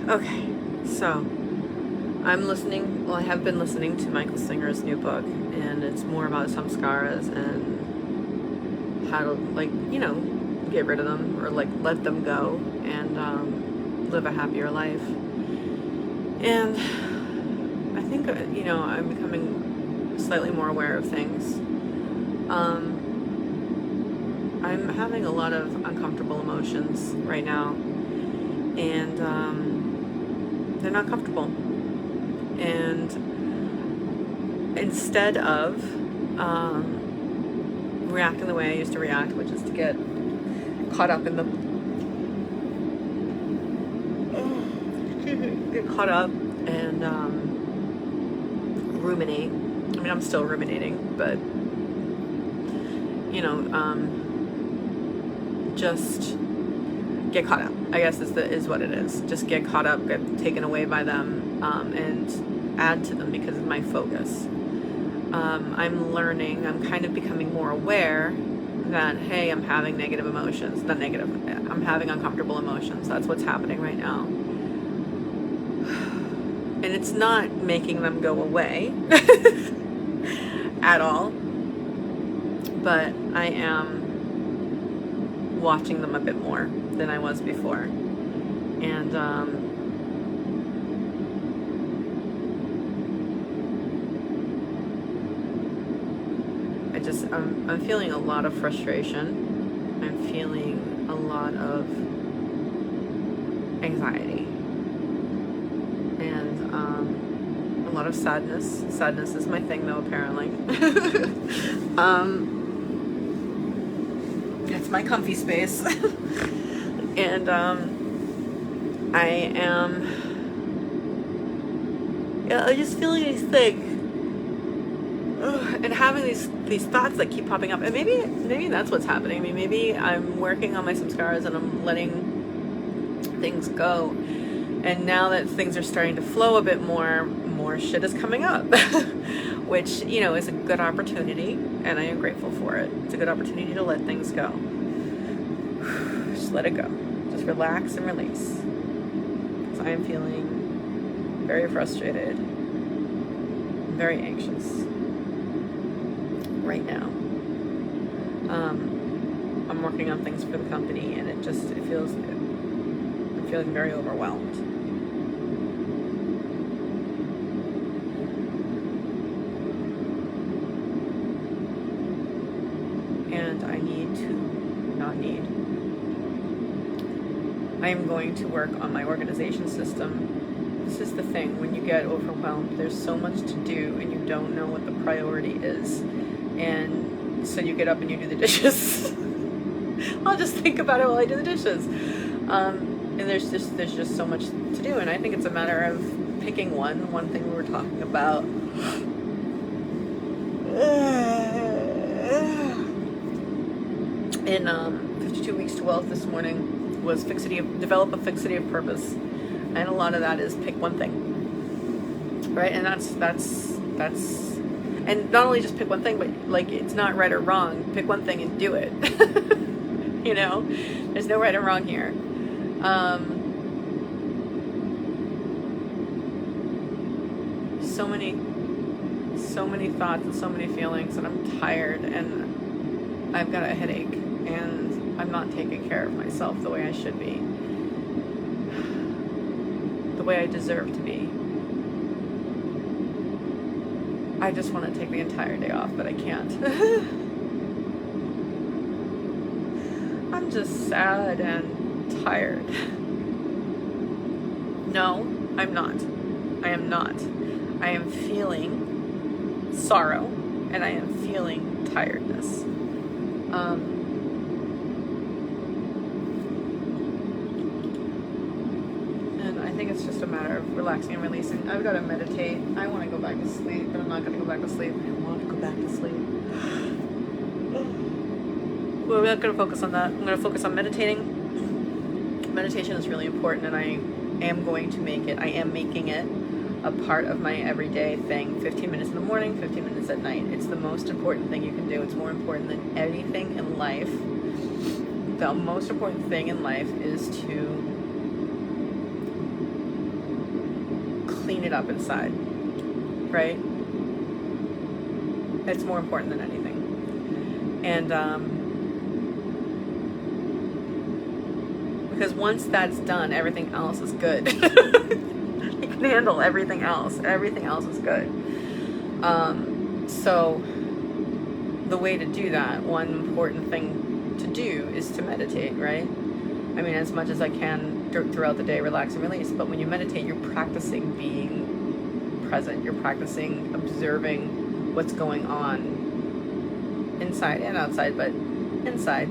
Okay, so I have been listening to Michael Singer's new book, and it's more about samskaras and how to, get rid of them or, let them go and live a happier life. And I think, I'm becoming slightly more aware of things. I'm having a lot of uncomfortable emotions right now, and they're not comfortable. And instead of reacting the way I used to react, which is to get caught up in the and ruminate. I mean, I'm still ruminating, but just get caught up, I guess is what it is. Just get caught up, get taken away by them, and add to them because of my focus. I'm learning, I'm kind of becoming more aware that, hey, I'm having negative emotions. Not negative, I'm having uncomfortable emotions. That's what's happening right now. And it's not making them go away at all, but I am watching them a bit more than I was before. And I'm feeling a lot of frustration. I'm feeling a lot of anxiety and a lot of sadness. Sadness is my thing, though, apparently. It's my comfy space. And I am just feeling these things and having these thoughts that keep popping up. And maybe that's what's happening. I mean, maybe I'm working on my samskaras and I'm letting things go. And now that things are starting to flow a bit more shit is coming up, which, is a good opportunity, and I am grateful for it. It's a good opportunity to let things go. Just let it go. Just relax and release. Because I am feeling very frustrated, very anxious right now. I'm working on things for the company, and I'm feeling very overwhelmed. And I am going to work on my organization system. This is the thing, when you get overwhelmed, there's so much to do and you don't know what the priority is. And so you get up and you do the dishes. I'll just think about it while I do the dishes. And there's just so much to do, and I think it's a matter of picking one thing we were talking about. In 52 Weeks to Wealth this morning was develop a fixity of purpose, and a lot of that is pick one thing, right? And that's and not only just pick one thing, but it's not right or wrong. Pick one thing and do it. There's no right or wrong here. So many thoughts and so many feelings, and I'm tired, and I've got a headache, and I'm not taking care of myself the way I should be, the way I deserve to be. I just want to take the entire day off, but I can't. I'm just sad and tired. No, I'm not. I am not. I am feeling sorrow, and I am feeling tiredness. And I think it's just a matter of relaxing and releasing. I've got to meditate. I want to go back to sleep, but I'm not going to go back to sleep. I want to go back to sleep. Well, we're not going to focus on that. I'm going to focus on meditating. Meditation is really important, and I am making it a part of my everyday thing. 15 minutes in the morning, 15 minutes at night. It's the most important thing you can do. It's more important than anything in life. The most important thing in life is to clean it up inside, right? It's more important than anything. And because once that's done, everything else is good. You can handle everything else. Everything else is good. So the way to do that, one important thing to do is to meditate, right? I mean, as much as I can throughout the day, relax and release. But when you meditate, you're practicing being present. You're practicing observing what's going on inside and outside, but inside,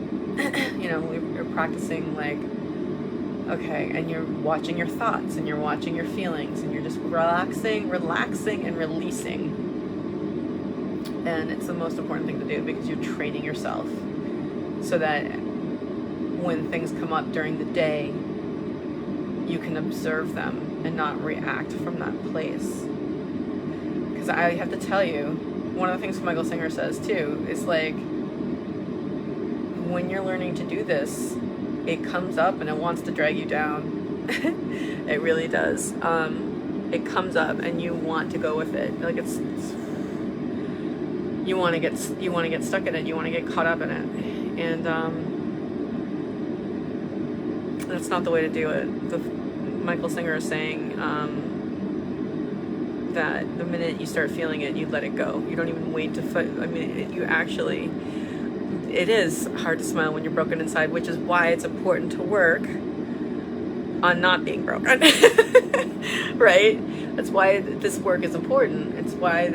you know, you're practicing like, okay, and you're watching your thoughts and you're watching your feelings and you're just relaxing and releasing. And it's the most important thing to do because you're training yourself so that when things come up during the day, you can observe them and not react from that place. Because I have to tell you, one of the things Michael Singer says too is like, when you're learning to do this, it comes up and it wants to drag you down. It really does. It comes up and you want to go with it. Like it's you want to get stuck in it. You want to get caught up in it, and that's not the way to do it. Michael Singer is saying that the minute you start feeling it, you let it go. You don't even wait to it is hard to smile when you're broken inside, which is why it's important to work on not being broken. Right? That's why this work is important. It's why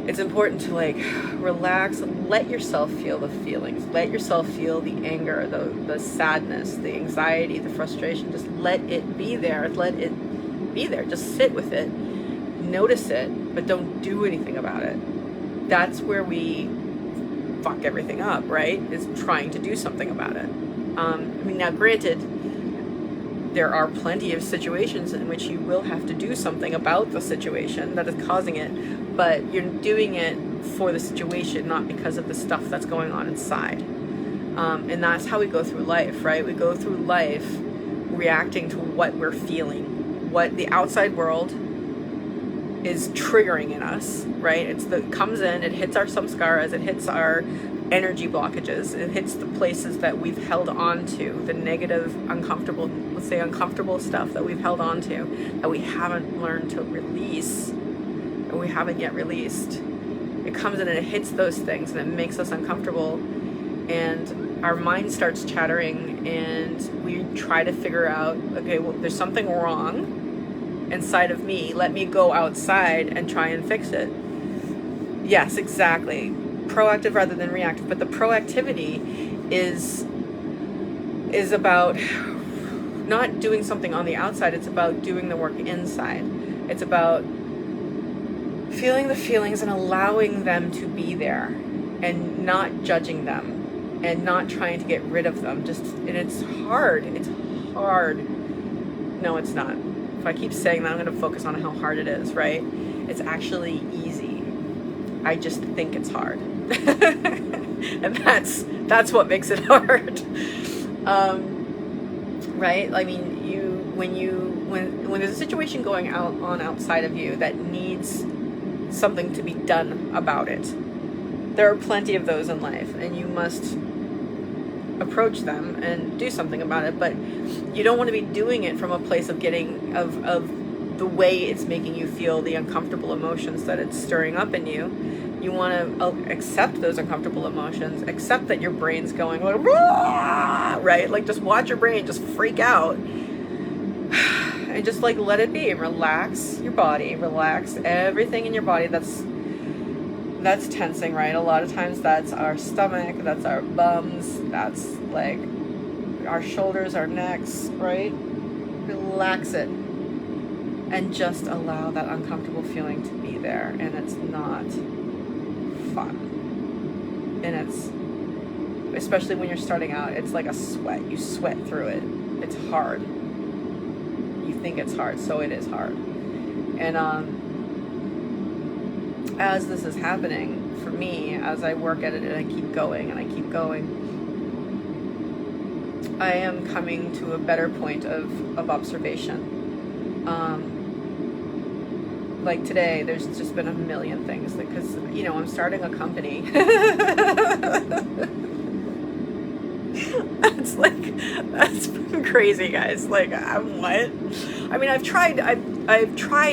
it's important to like relax and let yourself feel the feelings. Let yourself feel the anger, the sadness, the anxiety, the frustration. Just let it be there. Let it be there. Just sit with it. Notice it, but don't do anything about it. That's where we fuck everything up, right? Is trying to do something about it. I mean, now granted, there are plenty of situations in which you will have to do something about the situation that is causing it, but you're doing it for the situation, not because of the stuff that's going on inside. And that's how we go through life, right? We go through life reacting to what we're feeling, what the outside world is triggering in us, right? It comes in, it hits our samskaras, it hits our energy blockages, it hits the places that we've held on to, the negative, uncomfortable stuff that we've held on to, that we haven't learned to release, or we haven't yet released. It comes in and it hits those things and it makes us uncomfortable, and our mind starts chattering, and we try to figure out, okay, well, there's something wrong inside of me. Let me go outside and try and fix it. Yes, exactly. Proactive rather than reactive. But the proactivity is about not doing something on the outside. It's about doing the work inside. It's about feeling the feelings and allowing them to be there and not judging them and not trying to get rid of them. And it's hard. It's hard. No, it's not. If I keep saying that, I'm going to focus on how hard it is, right? It's actually easy. I just think it's hard. And that's what makes it hard. Right? I mean, when there's a situation going on outside of you that needs something to be done about it, there are plenty of those in life, and you must approach them and do something about it. But you don't want to be doing it from a place of the way it's making you feel, the uncomfortable emotions that it's stirring up in you. You want to accept those uncomfortable emotions, accept that your brain's going like, right? Like, just watch your brain just freak out and just like let it be. Relax your body, relax everything in your body that's tensing, right? A lot of times that's our stomach, that's our bums, that's like our shoulders, our necks, right? Relax it and just allow that uncomfortable feeling to be there. And it's not fun. And it's, especially when you're starting out, it's like a sweat. You sweat through it. It's hard. You think it's hard, so it is hard. And as this is happening for me, as I work at it and I keep going, I am coming to a better point of observation. like today, there's just been a million things, because, you know, I'm starting a company. It's like, that's crazy, guys. Like, what? I mean, I've tried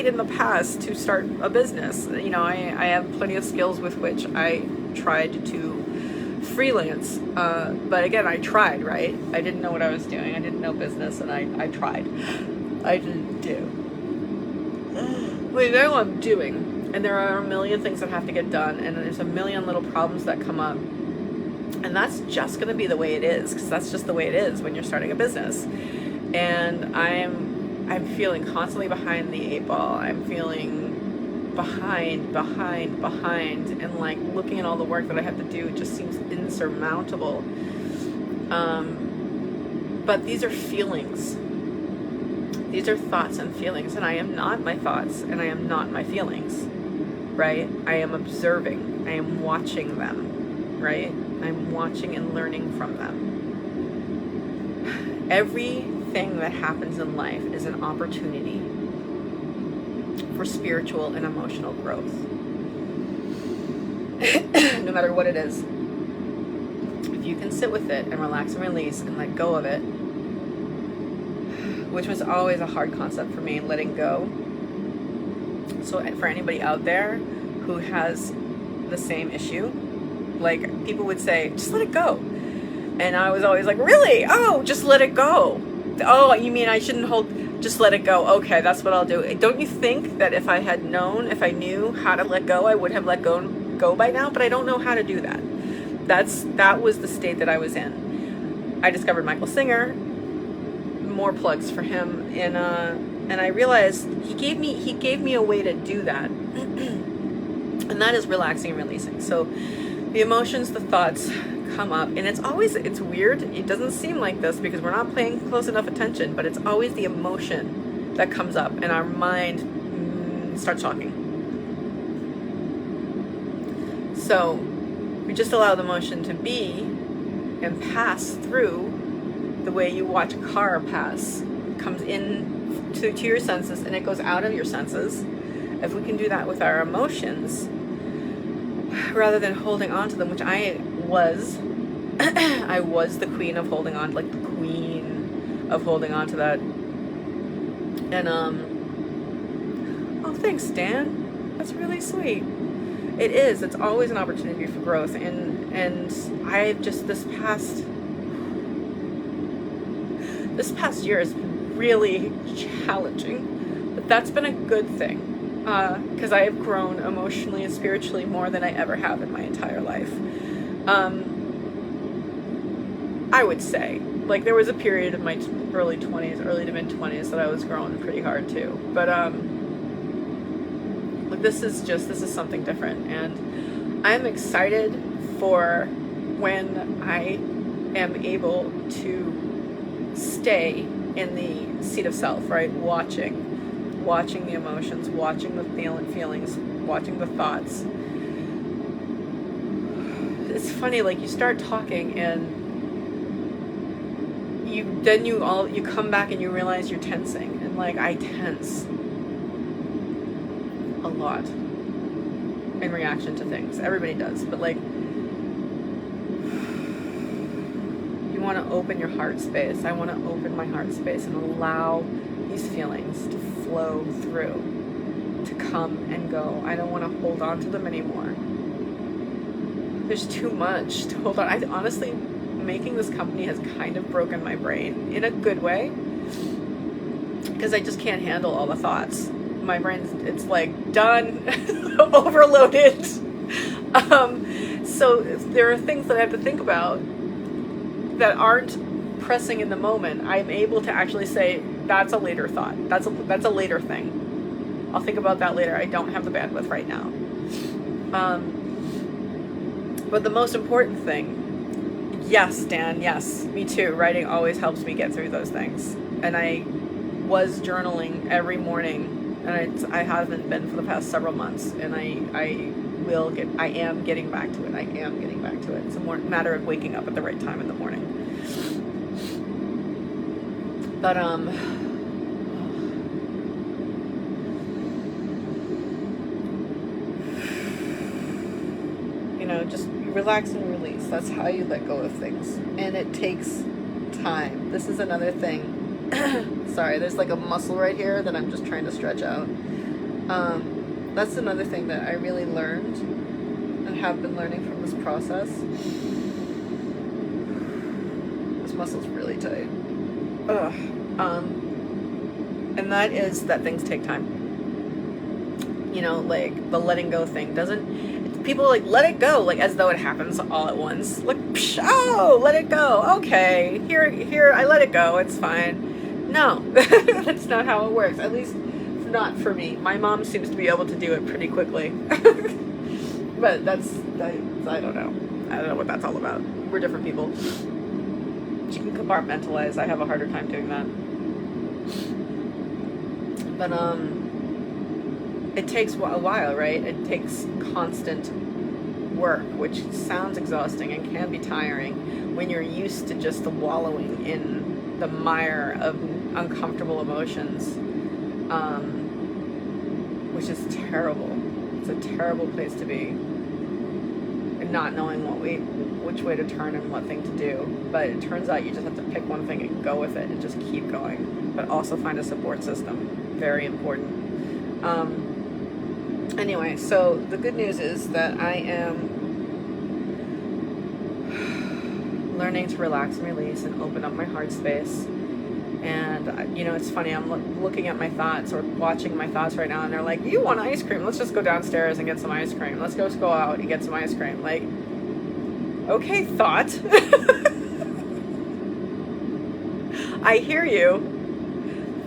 in the past to start a business. You know, I have plenty of skills with which I tried to freelance. But again, I tried, right? I didn't know what I was doing. I didn't know business, and I tried. I didn't do. Well, you know what I'm doing. And there are a million things that have to get done, and there's a million little problems that come up. And that's just going to be the way it is, because that's just the way it is when you're starting a business. And I'm feeling constantly behind the 8 ball. I'm feeling behind, and like looking at all the work that I have to do, it just seems insurmountable. But these are feelings. These are thoughts and feelings, and I am not my thoughts, and I am not my feelings, right? I am observing. I am watching them, right? I'm watching and learning from them. Everything that happens in life is an opportunity for spiritual and emotional growth. No matter what it is. If you can sit with it and relax and release and let go of it, which was always a hard concept for me, letting go. So for anybody out there who has the same issue, like, people would say, just let it go. And I was always like, really? Oh, just let it go. Oh, you mean I shouldn't just let it go. Okay, that's what I'll do. Don't you think that if I knew how to let go, I would have let go by now? But I don't know how to do that. That was the state that I was in. I discovered Michael Singer, more plugs for him, and I realized he gave me a way to do that. And that is relaxing and releasing. So the emotions, the thoughts come up, and it's weird. It doesn't seem like this because we're not paying close enough attention, but it's always the emotion that comes up, and our mind starts talking. So we just allow the emotion to be and pass through the way you watch a car pass. It comes in to your senses, and it goes out of your senses. If we can do that with our emotions, rather than holding on to them, which I was the queen of holding on, like the queen of holding on to that. And oh, thanks, Dan. That's really sweet. It is. It's always an opportunity for growth, and I've just this past year has been really challenging, but that's been a good thing. Because I have grown emotionally and spiritually more than I ever have in my entire life. I would say, like, there was a period of my early to mid 20s that I was growing pretty hard too. But like, this is something different, and I'm excited for when I am able to stay in the seat of self, right? Watching the emotions, watching the feelings, watching the thoughts. It's funny, like, you start talking, and you come back and you realize you're tensing, and like, I tense a lot in reaction to things. Everybody does, but like, you want to open your heart space. I want to open my heart space and allow these feelings to flow through, to come and go. I don't want to hold on to them anymore. There's too much to hold on. I honestly, making this company has kind of broken my brain in a good way, because I just can't handle all the thoughts. My brain's, it's like done, overloaded. So there are things that I have to think about that aren't pressing in the moment. I'm able to actually say, that's a later thought. That's a later thing. I'll think about that later. I don't have the bandwidth right now. But the most important thing, yes, Dan, yes, me too. Writing always helps me get through those things. And I was journaling every morning, and I haven't been for the past several months. And I am getting back to it. I am getting back to it. It's a more matter of waking up at the right time in the morning. But just relax and release. That's how you let go of things. And it takes time. This is another thing. Sorry, there's like a muscle right here that I'm just trying to stretch out. That's another thing that I really learned and have been learning from this process. This muscle's really tight. Ugh. And that is that things take time. Like the letting go thing people like let it go, like as though it happens all at once. Like, oh, let it go. Okay, here, I let it go. It's fine. No, that's not how it works. At least not for me. My mom seems to be able to do it pretty quickly. But I don't know. I don't know what that's all about. We're different people. She can compartmentalize. I have a harder time doing that. But it takes a while, right? It takes constant work, which sounds exhausting and can be tiring when you're used to just the wallowing in the mire of uncomfortable emotions, which is terrible. It's a terrible place to be, and not knowing which way to turn and what thing to do. But it turns out you just have to pick one thing and go with it and just keep going, but also find a support system. Very important. Anyway, so the good news is that I am learning to relax and release and open up my heart space. And, it's funny, I'm looking at my thoughts or watching my thoughts right now, and they're like, you want ice cream? Let's just go downstairs and get some ice cream. Let's go out and get some ice cream. Like, okay, thought. I hear you.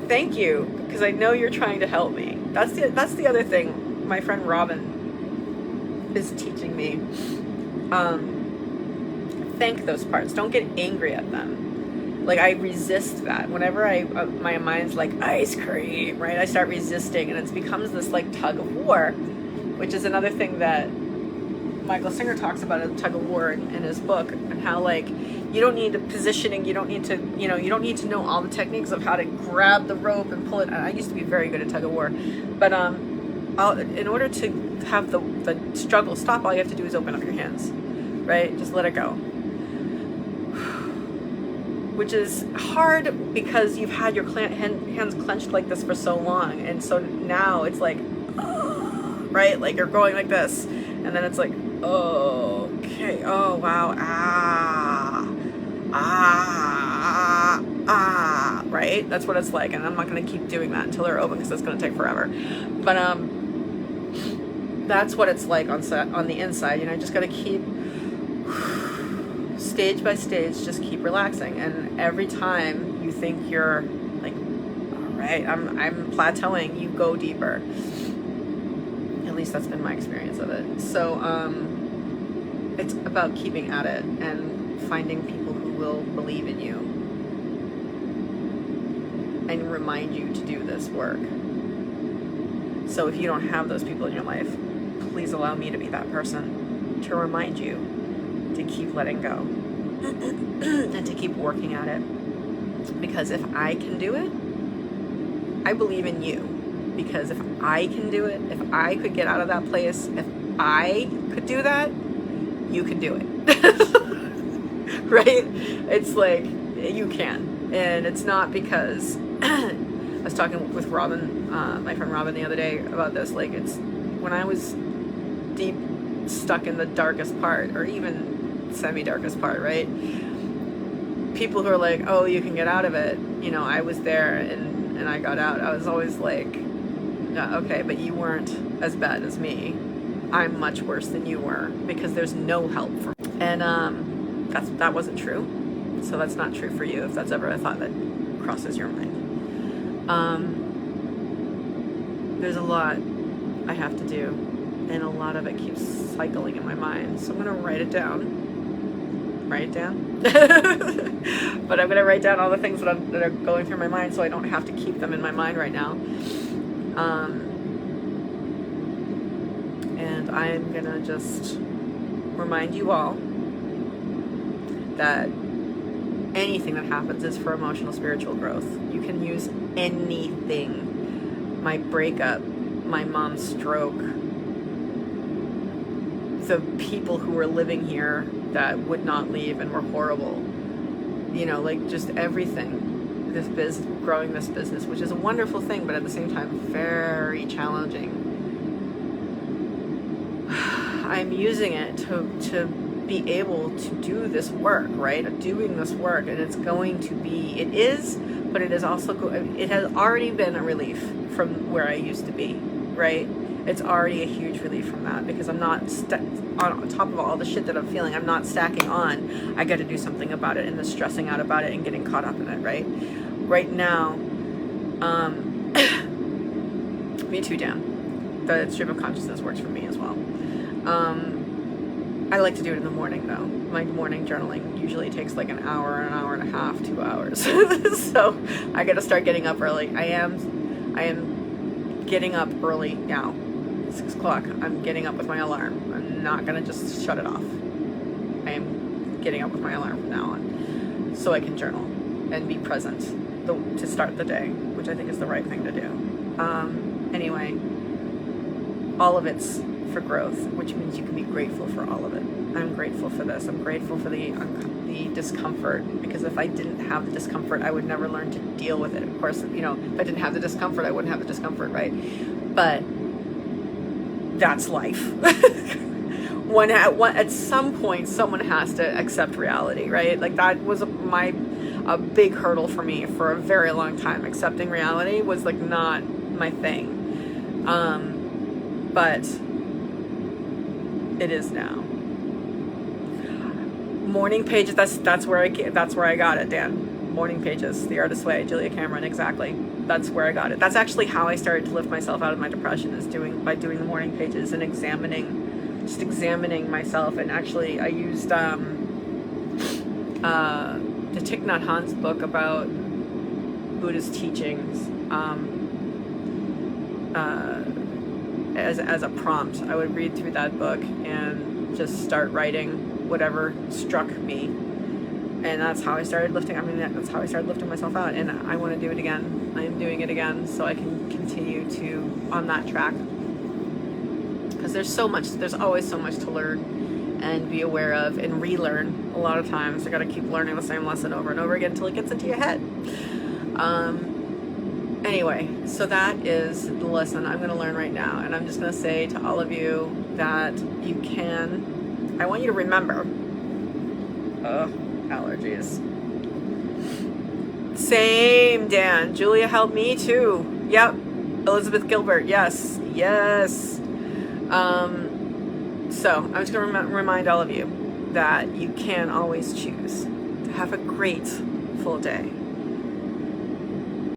Thank you, because I know you're trying to help me. That's the other thing my friend Robin is teaching me. Thank those parts. Don't get angry at them. Like, I resist that. Whenever my mind's like, ice cream, right? I start resisting, and it becomes this like tug of war, which is another thing that Michael Singer talks about in Tug of War in his book, and how like you don't need positioning, you don't need to know all the techniques of how to grab the rope and pull it. I used to be very good at tug of war, but in order to have the struggle stop, all you have to do is open up your hands, right? Just let it go. Which is hard because you've had your hands clenched like this for so long, and so now it's like, right? Like you're going like this, and then it's like, oh, okay, oh wow, right? That's what it's like, and I'm not going to keep doing that until they're open because it's going to take forever. But that's what it's like on the inside. You just got to keep stage by stage, just keep relaxing, and every time you think you're like, all right, I'm plateauing, you go deeper. At least that's been my experience of it. So it's about keeping at it and finding people who will believe in you and remind you to do this work. So if you don't have those people in your life, please allow me to be that person to remind you to keep letting go and to keep working at it. Because if I can do it, I believe in you. Because if I can do it, if I could get out of that place, if I could do that, you can do it. Right? It's like, you can. And it's not because I was talking with Robin, my friend Robin, the other day about this. Like, it's when I was deep stuck in the darkest part, or even semi-darkest part, right? People who are like, oh, you can get out of it. I was there and I got out. I was always like, yeah, okay, but you weren't as bad as me. I'm much worse than you were, because there's no help for me. And that wasn't true. So that's not true for you, if that's ever a thought that crosses your mind. There's a lot I have to do, and a lot of it keeps cycling in my mind. So I'm going to write it down. But I'm going to write down all the things that are going through my mind, so I don't have to keep them in my mind right now. And I'm going to just remind you all that anything that happens is for emotional, spiritual growth. You can use anything. My breakup, my mom's stroke, the people who were living here that would not leave and were horrible. You know, like just everything. Growing this business, which is a wonderful thing, but at the same time, very challenging. I'm using it to be able to do this work, right? Doing this work, and it's going to be, it is, but it is also, it has already been a relief from where I used to be, right? It's already a huge relief from that, because I'm not on top of all the shit that I'm feeling. I'm not stacking on. I got to do something about it, and then stressing out about it and getting caught up in it, right? Right now, me too, Dan. The stream of consciousness works for me as well. I like to do it in the morning, though. My morning journaling usually takes like an hour and a half, 2 hours. So I got to start getting up early. I am getting up early now. 6 o'clock. I'm getting up with my alarm. I'm not gonna just shut it off. I am getting up with my alarm from now on, so I can journal and be present to start the day, which I think is the right thing to do. Anyway, all of it's for growth, which means you can be grateful for all of it. I'm grateful for this. I'm grateful for the discomfort, because if I didn't have the discomfort, I would never learn to deal with it. Of course, you know, if I didn't have the discomfort, I wouldn't have the discomfort, right? But that's life. At some point, someone has to accept reality, right? Like that was a big hurdle for me for a very long time. Accepting reality was like not my thing, but it is now. Morning pages. That's where I got it, Dan. Morning pages, The Artist's Way, Julia Cameron. Exactly. That's where I got it. That's actually how I started to lift myself out of my depression, is by doing the morning pages and examining myself. And actually, I used the Thich Nhat Hanh's book about Buddhist teachings as a prompt. I would read through that book and just start writing whatever struck me, and that's how I started lifting. That's how I started lifting myself out, and I want to do it again. I am doing it again, so I can continue on that track. Because there's always so much to learn and be aware of and relearn. A lot of times, you got to keep learning the same lesson over and over again until it gets into your head. Anyway, so that is the lesson I'm going to learn right now, and I'm just going to say to all of you that you can. I want you to remember. Allergies. Same, Dan. Julia helped me too. Yep. Elizabeth Gilbert. Yes. So I'm just going to remind all of you that you can always choose to have a great full day.